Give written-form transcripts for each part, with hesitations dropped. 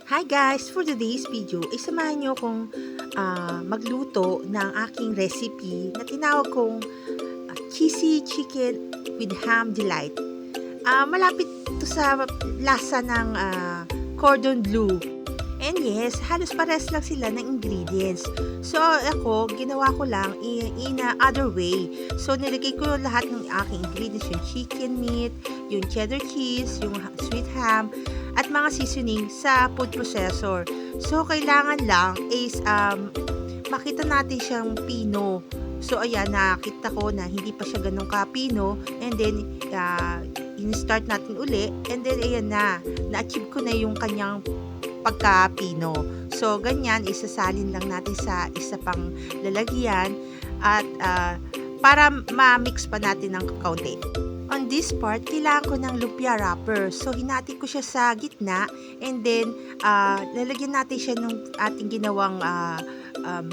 Hi guys! For today's video, samahan nyo akong magluto ng aking recipe na tinawag kong cheesy chicken with ham delight. Malapit to sa lasa ng cordon bleu. And yes, halos pares lang sila ng ingredients. So ako, ginawa ko lang in a other way. So nilagay ko lahat ng aking ingredients, yung chicken meat, yung cheddar cheese, yung sweet ham, at mga seasoning sa food processor. So, kailangan lang is makita natin siyang pino. So, ayan, nakita ko na hindi pa siya ganun ka-pino. And then, in-start natin uli. And then, ayan na-achieve ko na yung kanyang pagka-pino. So, ganyan, isasalin lang natin sa isa pang lalagyan. At para ma-mix pa natin ng kaunti. On this part, kailangan ko ng lumpia wrapper. So, hinati ko siya sa gitna and then, lalagyan natin siya ng ating ginawang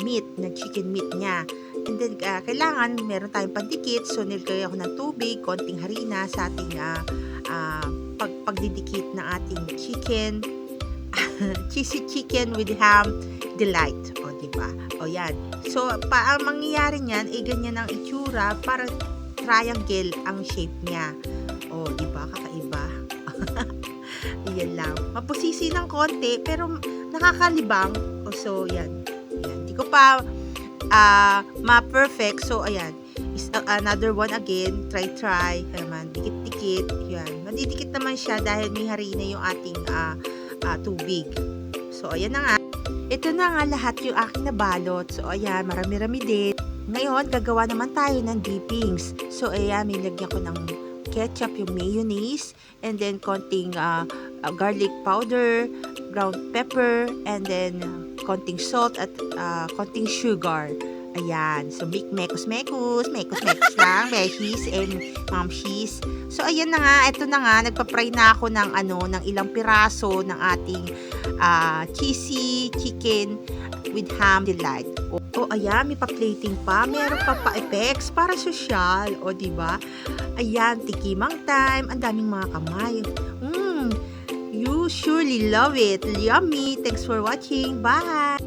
meat, na chicken meat niya. And then, kailangan meron tayong pandikit. So, nilagay ako ng tubig, konting harina sa ating pagdidikit ng ating chicken. Cheesy chicken with ham delight. O, diba? O, yan. So, ang mangyayari niyan, ganyan ang itsura para triangle ang shape niya. Oh, di ba? Kakaiba. Ayan lang. Mapusisi ng konti, pero nakakalibang. Oh, so, yan. Ayan. Di ko pa ma-perfect. So, ayan. Another one again. Try. Naman. Dikit-dikit. Yan. Madidikit naman siya dahil may harina yung ating tubig. So, ayan na nga. Ito na nga lahat yung aking nabalot. So, ayan. Marami-rami din. Ngayon, gagawa naman tayo ng dippings. So, ayan, may lagyan ko ng ketchup, yung mayonnaise, and then konting garlic powder, ground pepper, and then konting salt at konting sugar. Ayan. So, mekos lang, beshies and mamshies. So, ayan na nga, ito na nga, nagpa-fry na ako ng ilang piraso ng ating cheesy chicken with ham delight. O ayan, may pa-plating pa, meron pa-effects para social, o diba? Ayan, tikimang time, ang daming mga kamay. You surely love it. Yummy. Thanks for watching. Bye!